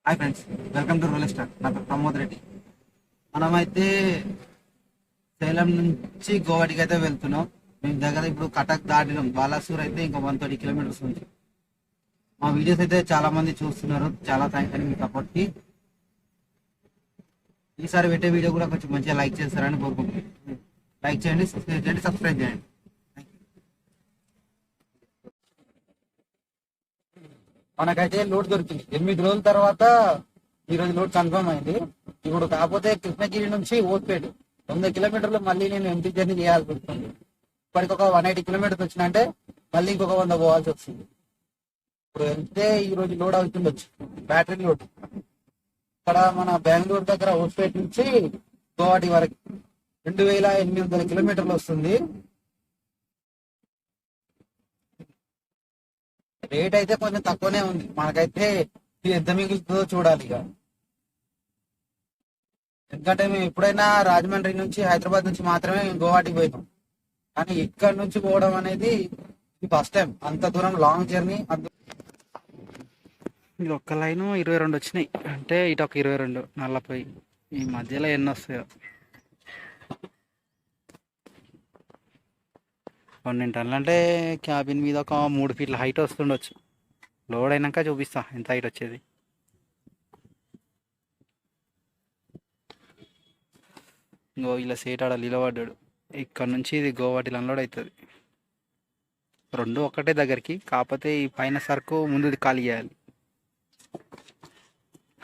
Hi friends, welcome to rule star. నా పేరు ప్రమోద్ రెడ్డి. మనమైతే సేలం నుంచి గోవాటికి అయితే వెళ్తున్నాం. మేము దగ్గర ఇప్పుడు కటక్ దాటినాం. బాలాసూర్ అయితే ఇంకా 130 కిలోమీటర్స్ ఉంది. మా వీడియోస్ అయితే చాలా మంది చూస్తున్నారు. చాలా థ్యాంక్స్ అండి మీ సపోర్ట్కి. ఈసారి పెట్టే వీడియో కూడా కొంచెం మంచిగా లైక్ చేస్తారని కోరుకుంటున్నాను. లైక్ చేయండి, సబ్స్క్రైబ్ చేయండి. మనకైతే లోడ్ దొరికింది 8 రోజుల తర్వాత. ఈ రోజు లోడ్ కన్ఫర్మ్ అయింది. ఇప్పుడు కాకపోతే కృష్ణగిరి నుంచి ఓట్పేట 100 కిలోమీటర్లు మళ్ళీ నేను ఎంపీ జర్నీ చేయాల్సి వస్తుంది. ఇప్పటికి ఒక 180 కిలోమీటర్స్ వచ్చినంటే మళ్ళీ ఇంకొక 100 పోవాల్సి వస్తుంది. ఇప్పుడు వెళ్తే ఈ రోజు లోడ్ అవుతుండొచ్చు, బ్యాటరీ లోడ్. ఇక్కడ మన బెంగళూరు దగ్గర ఓట్పేట నుంచి గోవాటి వరకు 2800 కిలోమీటర్లు వస్తుంది. రేట్ అయితే కొంచెం తక్కువనే ఉంది. మనకైతే ఇది ఎంత మిగులుతుందో చూడాలి ఇక. ఎందుకంటే మేము ఎప్పుడైనా రాజమండ్రి నుంచి, హైదరాబాద్ నుంచి మాత్రమే గోవాటికి పోయినాం. కానీ ఇక్కడ నుంచి పోవడం అనేది ఇది ఫస్ట్ టైం. అంత దూరం లాంగ్ జర్నీ. ఇది ఒక్క లైన్ 22 వచ్చినాయి అంటే ఇటు ఒక 22 నల్లపోయి. ఈ మధ్యలో ఎన్ని వస్తాయో. 12 టన్నులు అంటే క్యాబిన్ మీద ఒక 3 ఫీట్ల హైట్ వస్తుండొచ్చు. లోడ్ అయినాక చూపిస్తా ఎంత హైట్ వచ్చేది. ఇంకో ఇలా సేట్ ఆడ నిలబడ్డాడు. ఇక్కడ నుంచి ఇది గోవాటిలో అన్లోడ్ అవుతుంది. రెండు ఒక్కటే దగ్గరికి, కాకపోతే ఈ పైన సరుకు ముందుది ఖాళీ చేయాలి.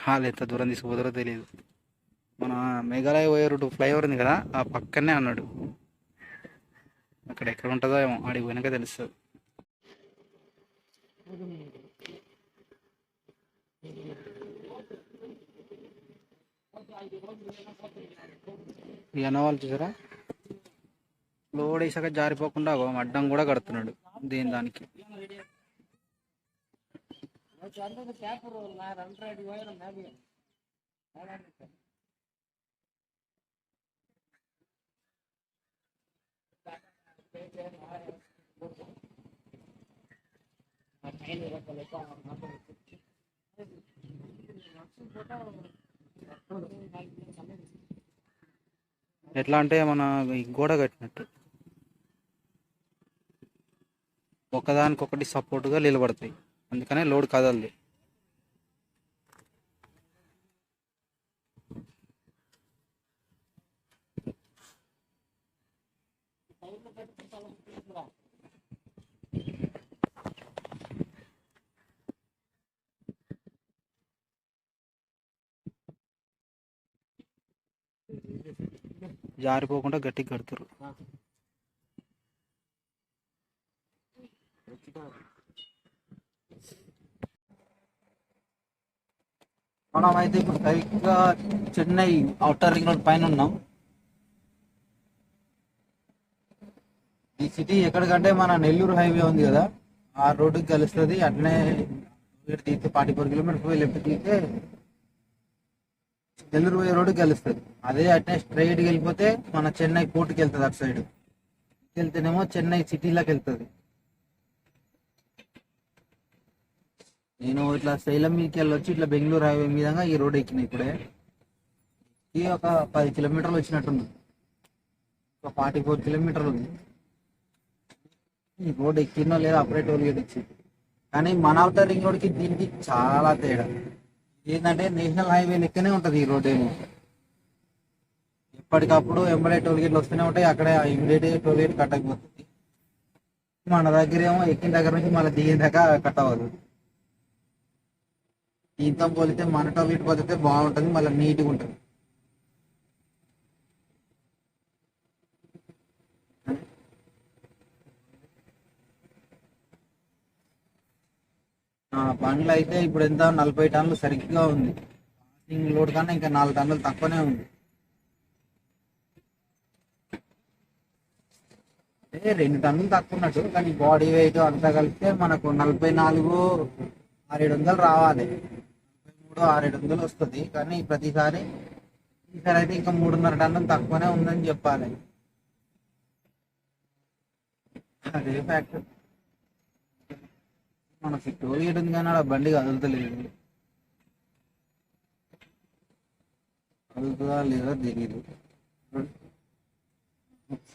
హాల్ ఎంత దూరం తీసుకుపోతారో తెలియదు. మన మేఘాలయ పోయే రూట్ ఫ్లైఓవర్ ఉంది కదా, ఆ పక్కనే అన్నాడు. అక్కడ ఎక్కడ ఉంటుందో ఏమో, ఆడికి పోయినాక తెలుస్తుంది. ఈ అన్నవాళ్ళు చూసారా, లోడ్ వేసాక జారిపోకుండా అడ్డం కూడా కడుతున్నాడు దీని దానికి. ఎట్లా అంటే మన ఈ గోడ కట్టినట్టు ఒకదానికొకటి సపోర్టుగా నిలబడతాయి, అందుకనే లోడ్ కదలదు. జారిపోకుండా గట్టిగా కడుతురు. మనం అయితే ఇప్పుడు సరిగ్గా చెన్నై అవుటర్ రింగ్ రోడ్ పైన ఉన్నాం. ఈ సిటీ ఎక్కడికంటే మన నెల్లూరు హైవే ఉంది కదా, ఆ రోడ్డుకి కలుస్తుంది. అట్లనే తీస్తే 44 కిలోమీటర్స్ పోయి లెఫ్ట్ తీస్తే నెల్లూరు పోయే రోడ్డుకి కలుస్తుంది. అదే అట్నే స్ట్రైట్కి వెళ్ళిపోతే మన చెన్నై పోర్టుకి వెళ్తుంది. అటు సైడ్ వెళ్తేనేమో చెన్నై సిటీలోకి వెళ్తుంది. నేను ఇట్లా సేలం మీదకి వెళ్ళొచ్చి ఇట్లా బెంగళూరు హైవే మీదంగా ఈ రోడ్ ఎక్కిన. ఇప్పుడే ఈ ఒక 10 కిలోమీటర్లు వచ్చినట్టుంది. ఒక 44 కిలోమీటర్లు ఉంది. ఈ రోడ్ ఎక్కినో లేదా అప్పుడే టోల్ గేట్ ఇచ్చింది. కానీ మన అవుటర్ రింగ్ రోడ్కి దీనికి చాలా తేడా. ఏంటంటే నేషనల్ హైవే లెక్కనే ఉంటుంది ఈ రోడ్. ఏమో ఎప్పటికప్పుడు ఎంబడే టోల్ గేట్లు వస్తూనే ఉంటాయి. అక్కడ ఇమీడియట్ టోల్ గేట్ కట్ అయిపోతుంది. మన దగ్గర ఏమో ఎక్కిన దగ్గర నుంచి మళ్ళీ దిగిన దాకా కట్ అవ్వదు. దీంతో పోలితే మన టోల్ గేట్ పోతే బాగుంటుంది, మళ్ళీ నీట్గా ఉంటుంది. బండ్లు అయితే ఇప్పుడు ఎంత 40 టన్నులు సరిగ్గా ఉంది. లోడ్ కన్నా ఇంకా 4 టన్నులు తక్కువనే ఉంది. 2 టన్నులు తక్కువ ఉన్నట్టు, కానీ బాడీ వెయిట్ అంతా కలిపితే మనకు 44,600-700 రావాలి. 43,600-700 వస్తుంది. కానీ ప్రతిసారి ఈసారి అయితే ఇంకా 3.5 టన్నులు తక్కువనే ఉందని చెప్పాలి. అదే ఫ్యాక్టర్. మనకి టోల్ గేట్ ఉంది కానీ ఆడ బండి కదులుతలేదు. వెళ్తుందా లేదా తెలియదు.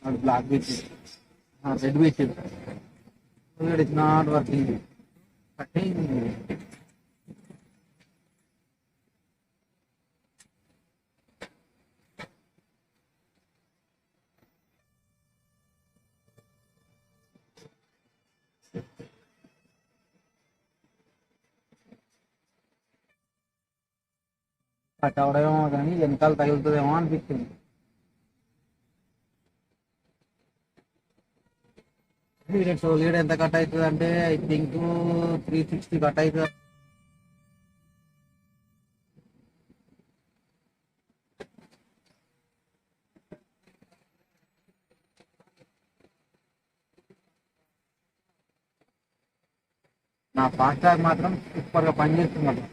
అది బ్లాక్ పెట్టింది, రెడ్ పెట్టింది. It's not working. Cutting cut అవడమేమో కానీ వెనకాల తగులుతుందేమో అనిపిస్తుంది. లీడ్ ఎంత కట్ అవుతుంది అంటే ఐ థింక్ 360 కట్ అవుతుంది. నా ఫాస్ట్ ట్రాక్ మాత్రం సూపర్ గా పనిచేస్తున్నారు.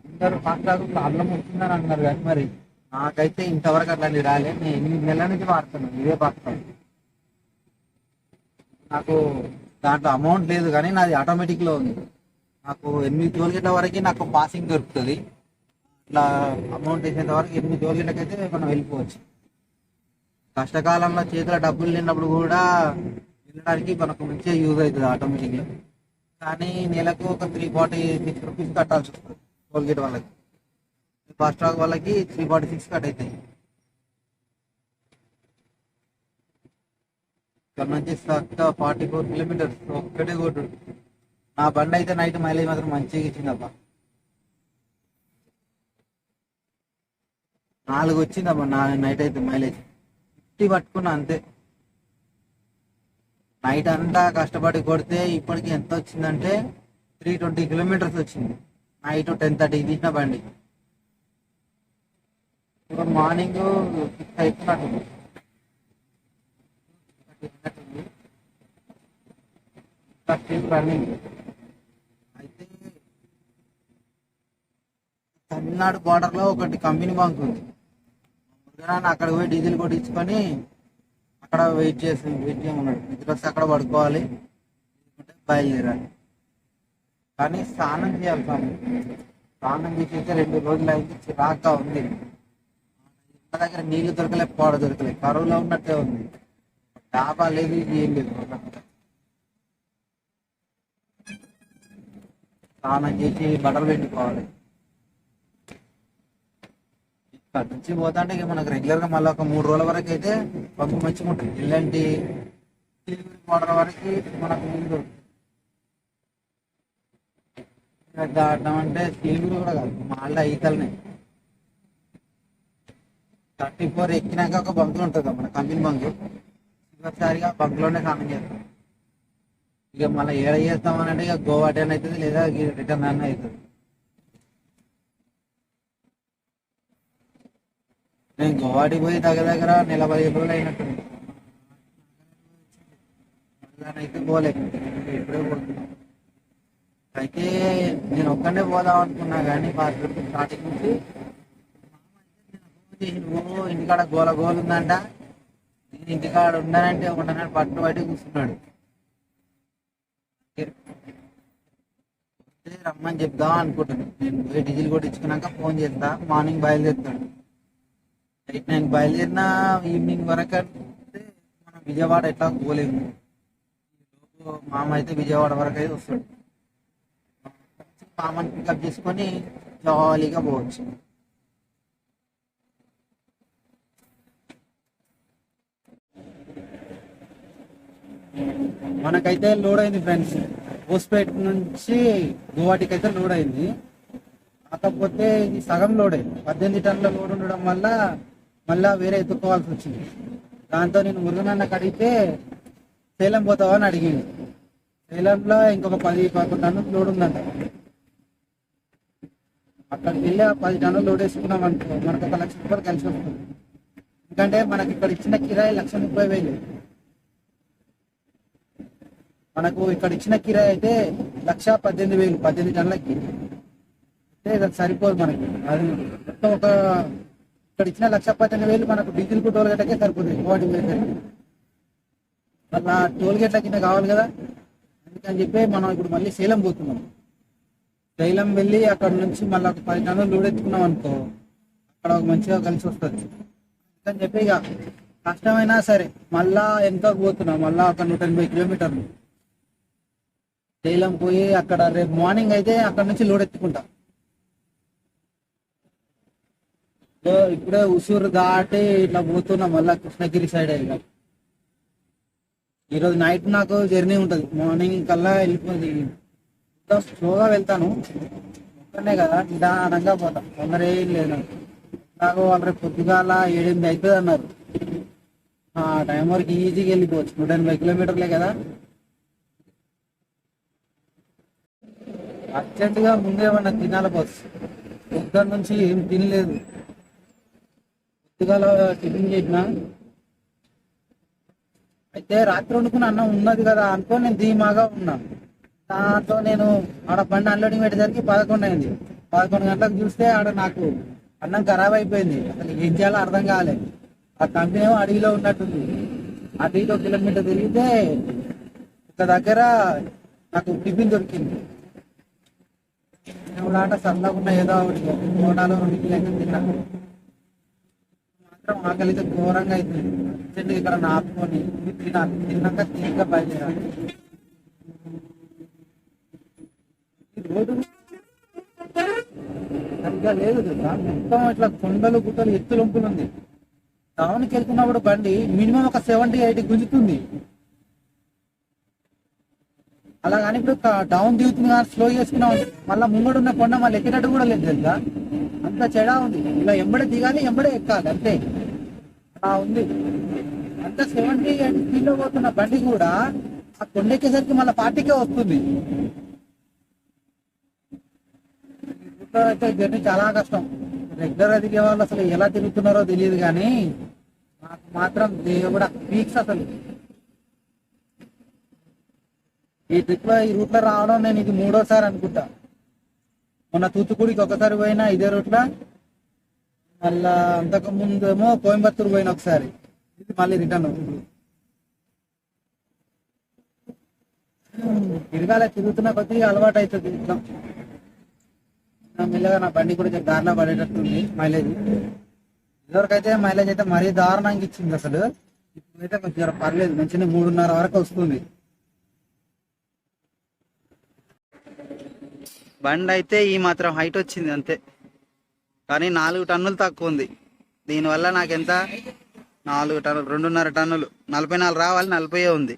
అందరూ ఫాస్ట్ ట్రాక్ ప్రాబ్లం వస్తుందని అన్నారు కానీ మరి నాకైతే ఇంతవరకు అట్లాంటివి రాలేదు. నేను 8 నెలల నుంచి వాడుతున్నాను ఇదే ఫాస్ట్ ట్రాక్. నాకు దాంట్లో అమౌంట్ లేదు కానీ నాది ఆటోమేటిక్ లో ఉంది. నాకు 8 టోల్గేట్ల వరకు నాకు పాసింగ్ దొరుకుతుంది. ఇట్లా అమౌంట్ వేసేంత వరకు 8 టోల్గేట్లకైతే మనం వెళ్ళిపోవచ్చు. కష్టకాలంలో చేతిలో డబ్బులు లేనప్పుడు కూడా వెళ్ళడానికి మనకు మంచిగా యూజ్ అవుతుంది ఆటోమేటిక్గా. కానీ నెలకు ఒక 346 రూపీస్ కట్టాల్సి వస్తుంది టోల్గేట్ వాళ్ళకి. ఫాస్ట్ ట్రాక్ వాళ్ళకి 346 కట్ అవుతాయి. ఇక్కడ నుంచి 44 కిలోమీటర్స్ ఒక్కటే కొట్టు. నా బండి అయితే నైట్ మైలేజ్ మాత్రం మంచిగా ఇచ్చిందబ్బా. 4 వచ్చిందబ్బా నా నైట్ అయితే మైలేజ్ 50 పట్టుకున్నా అంతే. నైట్ అంతా కష్టపడి కొడితే ఇప్పటికి ఎంత వచ్చిందంటే 320 కిలోమీటర్స్ వచ్చింది. నైట్ 10:30 తీసిన బండి. ఇప్పుడు మార్నింగ్ 6 అవుతున్నట్టుంది. రన్నింగ్ అయితే తమిళనాడు బార్డర్ లో ఒకటి కంపెనీ బంక్ ఉంది. అక్కడ పోయి డీజిల్ కొట్టించుకొని అక్కడ వెయిట్ చేయమన్నాడు. నిద్ర వస్తే అక్కడ పడుకోవాలి, బయలుదేరాలి. కానీ స్నానం చేయాలి. స్నానం చేసి 2 రోజులు అయితే చిరాగ్గా ఉంది. ఇంటి దగ్గర నీళ్లు దొరకలే, పాడ దొరకలే, కరువులో ఉన్నట్టే ఉంది. డాబా లేదు, ఏం లేదు. స్నానం చేసి బట్టలు పెట్టుకోవాలి. ఇక్కడ నుంచి పోతా అంటే ఇక మనకు రెగ్యులర్ గా మళ్ళీ ఒక 3 రోజుల వరకు అయితే పంపు మంచిగా ఉంటుంది. ఇలాంటి బార్డర్ వరకు మనకు నీళ్ళు దొరుకుతుంది. దాటం అంటే స్టీల్గురి కూడా కాదు, మళ్ళీ ఈతలనే. 34 ఎక్కినాక ఒక బంక్ ఉంటుంది మన కంపెనీ బంక్. చివరిసారిగా బంక్ లోనే స్నానం చేస్తాం. ఇక మళ్ళీ ఏడ చేస్తామని అంటే ఇక గోవా టెన్ అవుతుంది, లేదా రిటర్న్ అన్న అవుతుంది. నేను గోవాటికి పోయి దగ్గర నెల 15 రోజులు అయినట్టుంది. అయితే పోలేదు, ఎప్పుడే పోతున్నాను. అయితే నేను ఒక్కనే పోదాం అనుకున్నా కానీ స్టార్టింగ్ నుంచి ఇంటికాడ గోల గోలు ఉందంట. నేను ఇంటికాడ ఉన్నానంటే ఒకటన్నాడు పట్టు బయట కూర్చున్నాడు. రమ్మని చెప్దాం అనుకుంటున్నాను. నేను పోయి డీజిల్ కొట్టించుకున్నాక ఫోన్ చేస్తా, మార్నింగ్ బయలుదేరుతాడు. నైట్ 9 బయలుదేరిన ఈవినింగ్ వరకు అంటే మనం విజయవాడ ఎట్లా పోలేము. మామ అయితే విజయవాడ వరకు అయితే వస్తాడు. మామని పికప్ చేసుకొని జాలీగా పోవచ్చు. మనకైతే లోడ్ అయింది ఫ్రెండ్స్. హోస్పేట్ నుంచి గువాహటికి అయితే లోడ్ అయింది. కాకపోతే ఇది సగం లోడ్ అయింది. 18 టన్నుల లోడ్ ఉండడం వల్ల మళ్ళా వేరే ఎత్తుక్కోవాల్సి వచ్చింది. దాంతో నేను మురుగనన్నకు అడిగితే సేలం పోతావా అని అడిగింది. సేలంలో ఇంకొక 10-11 టన్నులు లోడ్ ఉందంట. అక్కడికి వెళ్ళి 10 టన్నులు లోడ్ వేసుకున్నాం అనుకో మనకు 1 లక్ష రూపాయలు కలిసి వస్తుంది. ఎందుకంటే మనకి ఇక్కడ ఇచ్చిన కిరాయి 1,30,000. మనకు ఇక్కడ ఇచ్చిన కిరాయి అయితే 1,18,000 18 టన్నులకి. అంటే అది సరిపోదు మనకి. అది మొత్తం ఇక్కడ ఇచ్చిన 1,18,000 మనకు డీజిల్ కు టోల్ గేట్లకే సరిపోతుంది. గువాహటి అలా టోల్ గేట్ల కింద కావాలి కదా, అందుకని చెప్పి మనం ఇప్పుడు మళ్ళీ సేలం పోతున్నాం. సేలం వెళ్ళి అక్కడ నుంచి మళ్ళీ ఒక 10 టన్నులు లోడ్ ఎత్తుకున్నాం అనుకో, అక్కడ మంచిగా కలిసి వస్తుంది అని చెప్పి ఇక కష్టమైనా సరే మళ్ళా వెనకకు పోతున్నా, మళ్ళా ఒక 180 కిలోమీటర్లు సేలం పోయి అక్కడ రేపు మార్నింగ్ అయితే అక్కడ నుంచి లోడ్ ఎత్తుకుంటా. సో ఇప్పుడే ఉసూరు దాటి ఇట్లా పోతున్నా మళ్ళా కృష్ణగిరి సైడ్ ఇక. ఈరోజు నైట్ నాకు జర్నీ ఉంటుంది, మార్నింగ్ కల్లా వెళ్ళిపోతుంది. స్లోగా వెళ్తాను, ఒక్కనే కదా నిదానంగా పోతా, తొందర ఏం లేదు నాకు. వాళ్ళు రేపు పొద్దుగాల 7-8 అవుతుంది అన్నారు. ఆ టైం వరకు ఈజీగా వెళ్ళిపోవచ్చు, 180 కిలోమీటర్లే కదా. అర్జెంటుగా ముందేమన్నా తినాలి బాస్, పొద్దున్న నుంచి ఏం తినలేదు. పొద్దుగాల టిఫిన్ చేసిన, అయితే రాత్రి వండుకున్న అన్నం ఉన్నది కదా అనుకో నేను ధీమాగా ఉన్నా. దాంతో నేను ఆడ బండి అన్లోడింగ్ పెట్టేసరికి 11 అయింది. 11 గంటలకు చూస్తే ఆడ నాకు అన్నం ఖరాబ్ అయిపోయింది. అసలు ఏం చేయాలో అర్థం కాలేదు. ఆ కంపెనీ ఏమో అడవిలో ఉన్నట్టుంది. అడవిలో 1 కిలోమీటర్ తిరిగితే ఒక దగ్గర నాకు టిఫిన్ దొరికింది. ఆట సల్లకుండా ఏదో ఒకటి కోటాలో 2 ఇడ్లీ అయితే తిన్నాను. మాత్రం ఆకలితో ఘోరంగా అవుతుంది. అర్జెంట్గా ఇక్కడ నాపుకొని తినాలి, తిన్నాక తిరిగి బయలుదేరాలి. రోడ్డు సరిగ్గా లేదు కదా, మొత్తం ఇట్లా కొండలు గుట్టలు ఎత్తులొంపులు ఉంది. టౌన్కి వెళ్తున్నప్పుడు బండి మినిమం ఒక 70-80 గుంజుతుంది. అలా కానీ ఇప్పుడు డౌన్ దిగుతుంది కానీ స్లో చేసుకున్నాం, మళ్ళీ ముంగడు ఉన్న కొండ మళ్ళీ ఎక్కినట్టు కూడా లేదు తెలుసా, అంత చెడా ఉంది. ఇలా ఎంబడే దిగాలి, ఎంబడే ఎక్కాలి అంతే, అలా ఉంది. అంత 70-80 స్పీడ్లో పోతున్న బండి కూడా ఆ కొండ ఎక్కేసరికి మళ్ళీ 40కే వస్తుంది. అయితే జర్నీ చాలా కష్టం. రెగ్యులర్ దిగే వాళ్ళు అసలు ఎలా తిరుగుతున్నారో తెలియదు, కానీ నాకు మాత్రం దేవుడా వీక్స్ అసలు. ఈ ట్రిప్లో ఈ రూట్లో రావడం నేను ఇది 3వ సారి అనుకుంటా. మొన్న తూత్తుకుడికి ఒకసారి పోయినా ఇదే రూట్లో, మళ్ళా అంతకు ముందేమో కోయంబత్తూరు పోయిన ఒకసారి, ఇది మళ్ళీ రిటర్న్. తిరగాల తిరుగుతున్న కొద్దిగా అలవాటు అవుతుంది ఇట్లా. మెల్లగా నా బండి కూడా దారిలో పడేటట్టుంది మైలేజ్. ఇదివరకైతే మైలేజ్ అయితే మరీ దారుణంగా ఇచ్చింది అసలు. ఇప్పుడైతే కొంచెం పర్లేదు, మంచిగా 3.5 వరకు వస్తుంది. బండి అయితే ఈ మాత్రం హైట్ వచ్చింది అంతే, కానీ 4 టన్నులు తక్కువ ఉంది. దీనివల్ల నాకెంత 4 టన్నులు 2.5 టన్నులు 44 రావాలి, 40 ఉంది.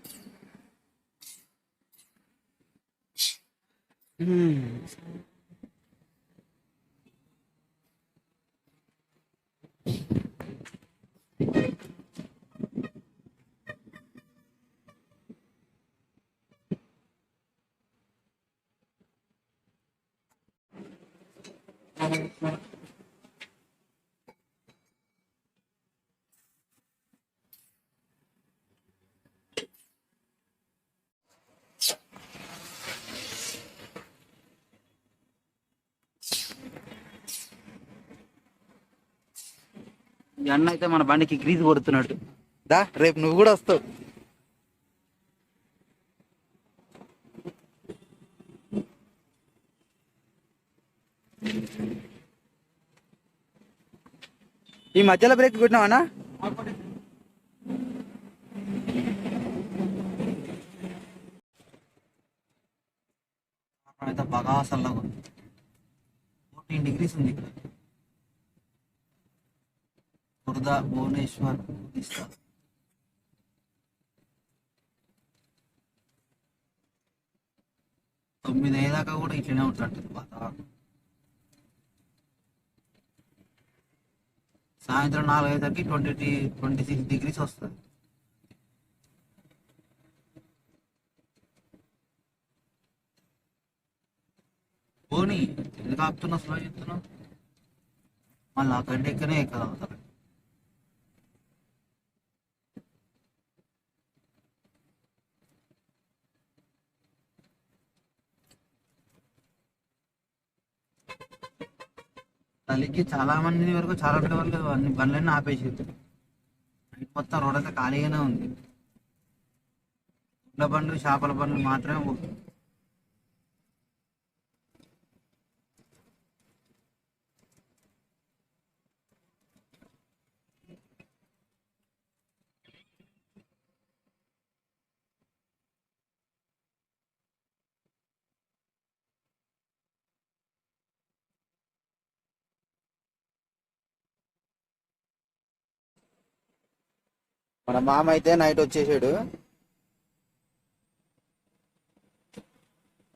ఈ అన్న అయితే మన బండికి గ్రీజ్ కొడుతున్నట్టు. దా రేపు నువ్వు కూడా వస్తావు. ఈ మధ్యలో బ్రేక్ కొట్టినావా? అయితే బాగా చల్లగా ఉంది, 14 degrees ఉంది ఇక్కడ. ఖుర్దా, భువనేశ్వర్, ఒడిస్సా. తొమ్మిది అయ్యేదాకా కూడా ఇట్లనే ఉంటుంటుంది వాతావరణం. సాయంత్రం 4 అయ్యేసరికి 26 degrees వస్తుంది. పోనీ ఎందుకు ఆపుతున్నా, స్లో చెప్తున్నావు, మళ్ళీ ఆ గంట ఎక్కనే ఎక్కదు అవుతారు. తల్లికి చాలా మంది వరకు చాలా వరకు అన్ని బండ్లన్నీ ఆపేసేది. నైట్ మొత్తం రోడ్ అంతా ఖాళీగానే ఉంది. గుడ్ల బండ్లు, చేపల బండ్లు మాత్రమే పోతుంది. మన మామ అయితే నైట్ వచ్చేసాడు.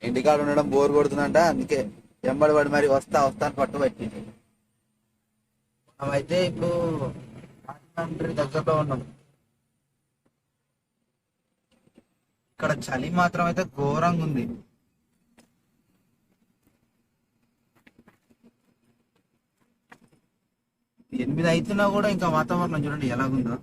ఇంటికాడ ఉండడం బోర్ కొడుతుందంట, అందుకే ఎంబడి పడి మరి వస్తా వస్తా అని పట్టుబట్టింది. మనమైతే ఇప్పుడు రాజమండ్రి దగ్గరలో ఉన్నాం. ఇక్కడ చలి మాత్రం అయితే ఘోరంగా ఉంది. 8 అవుతున్నా కూడా ఇంకా వాతావరణం చూడండి ఎలాగుందో.